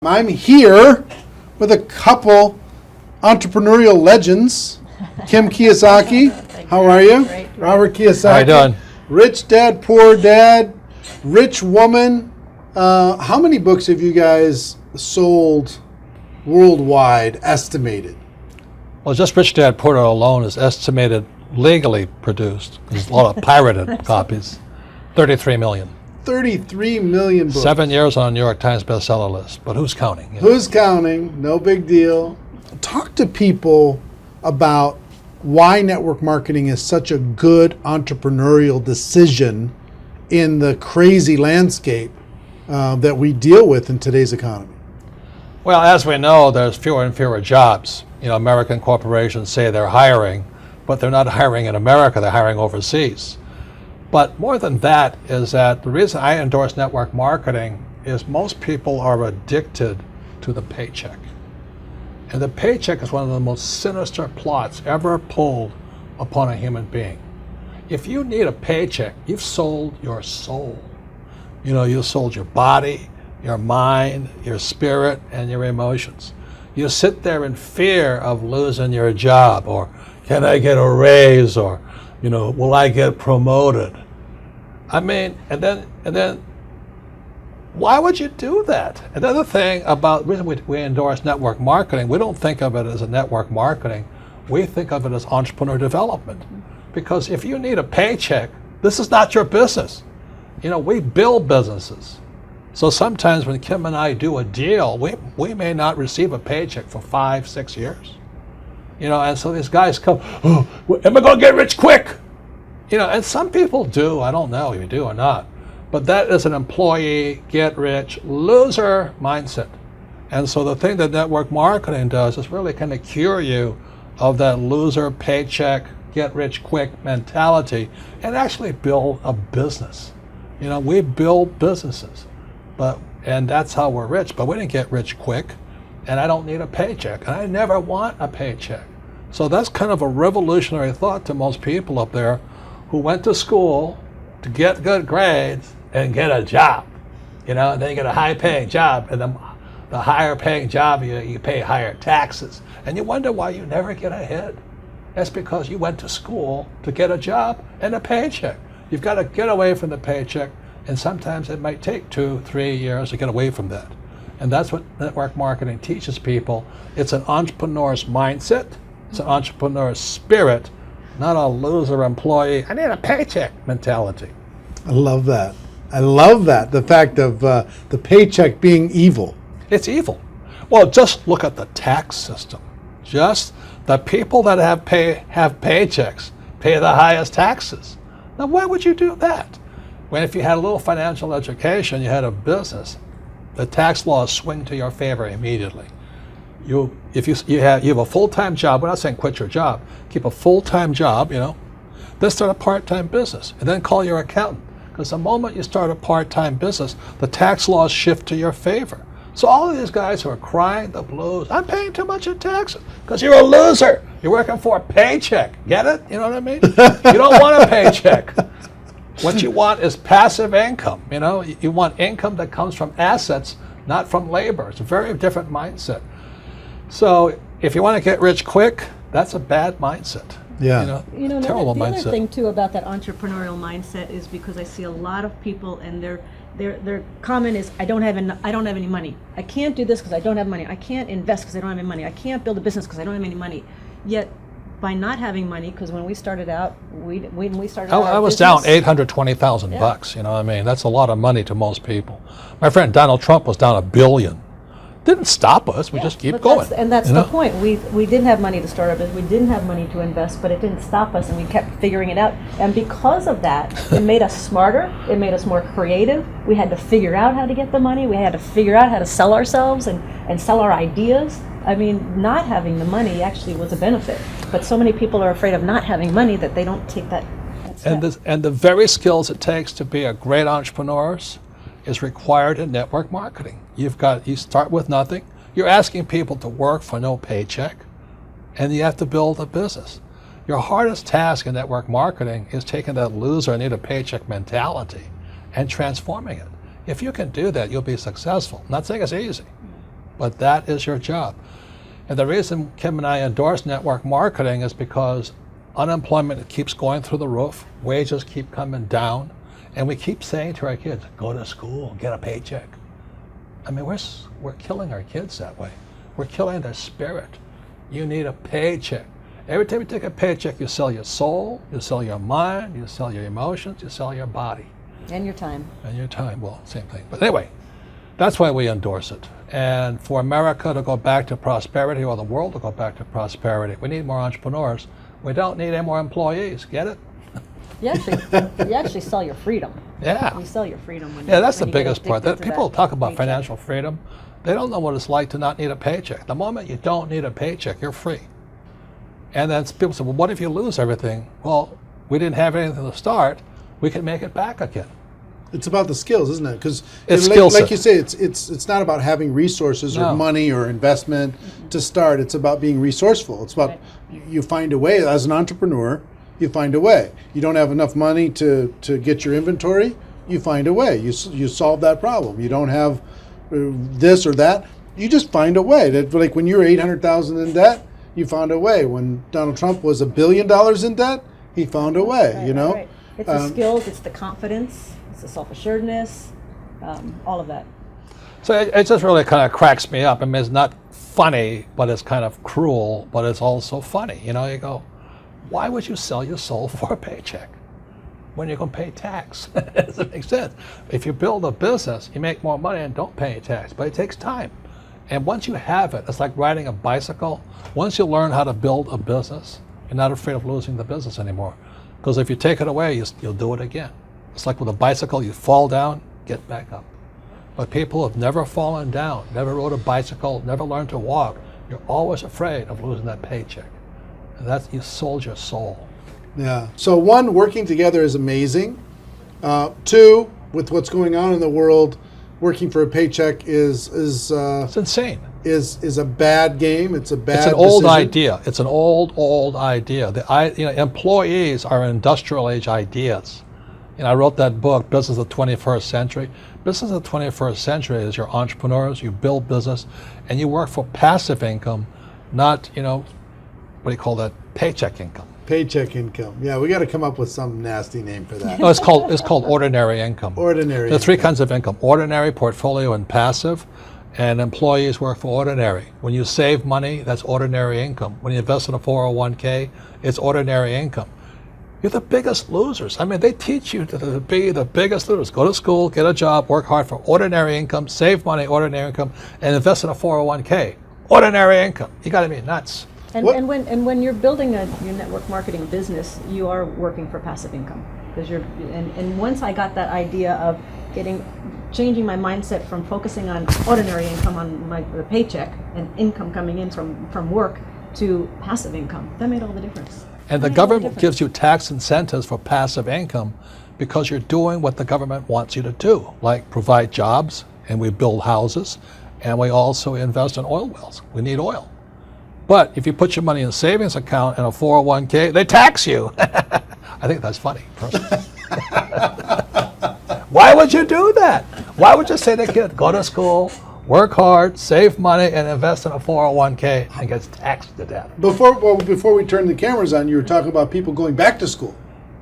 I'm here with a couple entrepreneurial legends. Kim Kiyosaki, how are you? Great. Robert Kiyosaki. How you doing? Rich Dad, Poor Dad, Rich Woman. How many books have you guys sold worldwide, estimated? Well, just Rich Dad Poor Dad alone is estimated legally produced. There's a lot of pirated copies. 33 million. 33 million books. 7 years on a New York Times bestseller list. But who's counting? You know? Who's counting? No big deal. Talk to people about why network marketing is such a good entrepreneurial decision in the crazy landscape that we deal with in today's economy. Well, as we know, there's fewer and fewer jobs. You know, American corporations say they're hiring, but they're not hiring in America, they're hiring overseas. But more than that is that the reason I endorse network marketing is most people are addicted to the paycheck. And the paycheck is one of the most sinister plots ever pulled upon a human being. If you need a paycheck, you've sold your soul. You know, you sold your body, your mind, your spirit, and your emotions. You sit there in fear of losing your job, or can I get a raise, or, you know, will I get promoted? I mean, and then why would you do that? Another thing about the reason we endorse network marketing, we don't think of it as a network marketing, we think of it as entrepreneur development. Because if you need a paycheck, this is not your business. You know, we build businesses. So sometimes when Kim and I do a deal, we may not receive a paycheck for 5-6 years. You know, and so these guys come, oh, am I going to get rich quick? You know, and some people do, I don't know if you do or not. But that is an employee, get rich, loser mindset. And so the thing that network marketing does is really kind of cure you of that loser paycheck, get rich quick mentality and actually build a business. You know, we build businesses, and that's how we're rich, but we didn't get rich quick, and I don't need a paycheck, and I never want a paycheck. So that's kind of a revolutionary thought to most people up there who went to school to get good grades and get a job. You know, and then you get a high-paying job, and the higher-paying job, you pay higher taxes, and you wonder why you never get ahead. That's because you went to school to get a job and a paycheck. You've got to get away from the paycheck, and sometimes it might take 2-3 years to get away from that. And that's what network marketing teaches people. It's an entrepreneur's mindset, it's an entrepreneur's spirit, not a loser employee, I need a paycheck mentality. I love that. I love that, the fact of the paycheck being evil. It's evil. Well, just look at the tax system. Just the people that have paychecks pay the highest taxes. Now, why would you do that? When if you had a little financial education, you had a business, the tax laws swing to your favor immediately. If you have a full-time job, we're not saying quit your job, keep a full-time job, you know, then start a part-time business, and then call your accountant. Because the moment you start a part-time business, the tax laws shift to your favor. So all of these guys who are crying the blues, I'm paying too much in taxes, because you're a loser. You're working for a paycheck. Get it? You know what I mean? You don't want a paycheck. What you want is passive income. You know, you want income that comes from assets, not from labor. It's a very different mindset. So if you want to get rich quick, that's a bad mindset. Yeah. You know, terrible the mindset. other thing too about that entrepreneurial mindset is because I see a lot of people and their comment is I don't have any money. I can't do this because I don't have money. I can't invest because I don't have any money. I can't build a business because I don't have any money. Yet by not having money, because when we started out, I was down $820,000 you know what I mean? That's a lot of money to most people. My friend Donald Trump was down $1 billion. Didn't stop us, we just keep going. That's the point. We didn't have money to start a business, we didn't have money to invest, but it didn't stop us, and we kept figuring it out. And because of that, it made us smarter, it made us more creative. We had to figure out how to get the money, we had to figure out how to sell ourselves and sell our ideas. I mean, not having the money actually was a benefit, but so many people are afraid of not having money that they don't take that step. And the very skills it takes to be a great entrepreneur is required in network marketing. You start with nothing. You're asking people to work for no paycheck, and you have to build a business. Your hardest task in network marketing is taking that loser, I need a paycheck mentality and transforming it. If you can do that, you'll be successful. I'm not saying it's easy, but that is your job. And the reason Kim and I endorse network marketing is because unemployment keeps going through the roof, wages keep coming down, and we keep saying to our kids, go to school, get a paycheck. I mean, we're killing our kids that way. We're killing their spirit. You need a paycheck. Every time you take a paycheck, you sell your soul, you sell your mind, you sell your emotions, you sell your body. And your time. And your time, well, same thing. But anyway, that's why we endorse it. And for America to go back to prosperity, or the world to go back to prosperity, we need more entrepreneurs. We don't need any more employees. Get it? You actually sell your freedom. Yeah. You sell your freedom when Yeah, that's when the you get biggest part. addicted to People that talk about paycheck. financial freedom. They don't know what it's like to not need a paycheck. The moment you don't need a paycheck, you're free. And then people say, well, what if you lose everything? Well, we didn't have anything to start. We can make it back again. It's about the skills, isn't it? Because It's skill set. like you say, it's not about having resources or No. money or investment to start. It's about being resourceful. It's about you find a way. As an entrepreneur, you find a way. You don't have enough money to get your inventory, you find a way. You solve that problem. You don't have this or that, you just find a way. That, like when you're $800,000 in debt, you found a way. When Donald Trump was $1 billion in debt, he found a way. Right, you know, right. It's the skills, it's the confidence, it's the self-assuredness, all of that. So it just really kind of cracks me up. I mean, it's not funny, but it's kind of cruel, but it's also funny. You know, you go, why would you sell your soul for a paycheck when you're going to pay tax? It doesn't make sense. If you build a business, you make more money and don't pay tax, but it takes time. And once you have it, it's like riding a bicycle. Once you learn how to build a business, you're not afraid of losing the business anymore. Because if you take it away, you'll do it again. It's like with a bicycle, you fall down, get back up. But people who have never fallen down, never rode a bicycle, never learned to walk, you're always afraid of losing that paycheck. And that's, you sold your soul. Yeah. So one, working together is amazing. Two, with what's going on in the world, working for a paycheck is It's insane. is a bad game. It's a bad. It's an old decision. idea. It's an old idea. Employees are industrial age ideas. I wrote that book, Business of the 21st Century. Business of the 21st Century is your entrepreneurs, you build business, and you work for passive income, not, what do you call that, paycheck income. Paycheck income. Yeah, we got to come up with some nasty name for that. No, it's called ordinary income. Ordinary. There are three kinds of income: ordinary, portfolio, and passive. And employees work for ordinary. When you save money, that's ordinary income. When you invest in a 401k, it's ordinary income. You're the biggest losers. I mean, they teach you to be the biggest losers. Go to school, get a job, work hard for ordinary income, save money, ordinary income, and invest in a 401k. Ordinary income. You got to be nuts. And, What- and when you're building your network marketing business, you are working for passive income. Because and once I got that idea of changing my mindset from focusing on ordinary income on the paycheck and income coming in from work to passive income, that made all the difference. And the government gives you tax incentives for passive income because you're doing what the government wants you to do, like provide jobs, and we build houses, and we also invest in oil wells. We need oil. But if you put your money in a savings account and a 401k, they tax you. I think that's funny, personally. Why would you do that? Why would you say to a kid, go to school, work hard, save money, and invest in a 401k and gets taxed to death? Before we turn the cameras on, you were talking about people going back to school.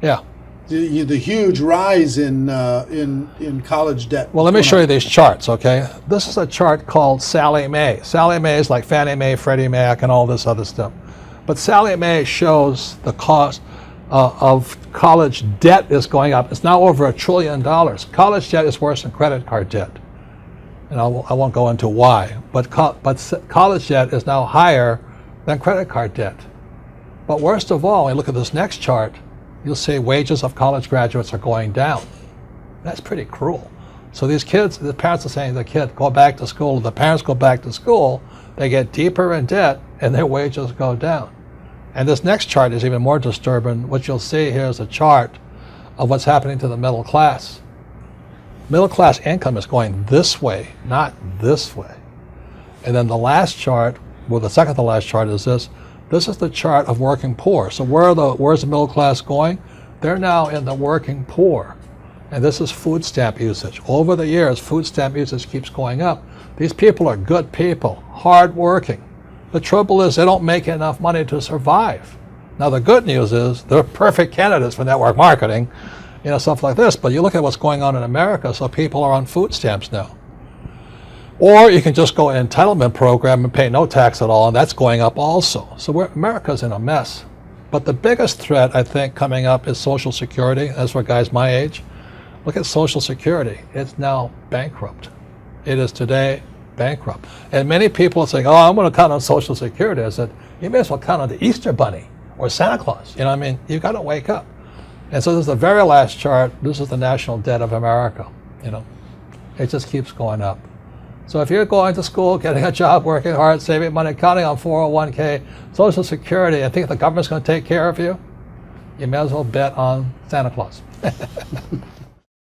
Yeah. The huge rise in college debt. Well, let me show you these charts, okay? This is a chart called Sallie Mae. Sallie Mae is like Fannie Mae, Freddie Mac, and all this other stuff. But Sallie Mae shows the cost of college debt is going up. It's now over $1 trillion. College debt is worse than credit card debt. And I won't go into why. But college debt is now higher than credit card debt. But worst of all, when you look at this next chart, you'll see wages of college graduates are going down. That's pretty cruel. So these kids, the parents are saying to the kid, go back to school. The parents go back to school, they get deeper in debt, and their wages go down. And this next chart is even more disturbing. What you'll see here is a chart of what's happening to the middle class. Middle class income is going this way, not this way. And then the last chart, well, the second to last chart is this. This is the chart of working poor. So where's the middle class going? They're now in the working poor. And this is food stamp usage. Over the years, food stamp usage keeps going up. These people are good people, hardworking. The trouble is they don't make enough money to survive. Now the good news is they're perfect candidates for network marketing, stuff like this. But you look at what's going on in America, so people are on food stamps now. Or you can just go an entitlement program and pay no tax at all, and that's going up also. So America's in a mess. But the biggest threat, I think, coming up is Social Security. That's for guys my age. Look at Social Security. It's now bankrupt. It is today bankrupt. And many people are saying, oh, I'm going to count on Social Security. I said, you may as well count on the Easter Bunny or Santa Claus. You've got to wake up. And so this is the very last chart. This is the national debt of America. It just keeps going up. So if you're going to school, getting a job, working hard, saving money, counting on 401k, Social Security, and think the government's going to take care of you, you may as well bet on Santa Claus.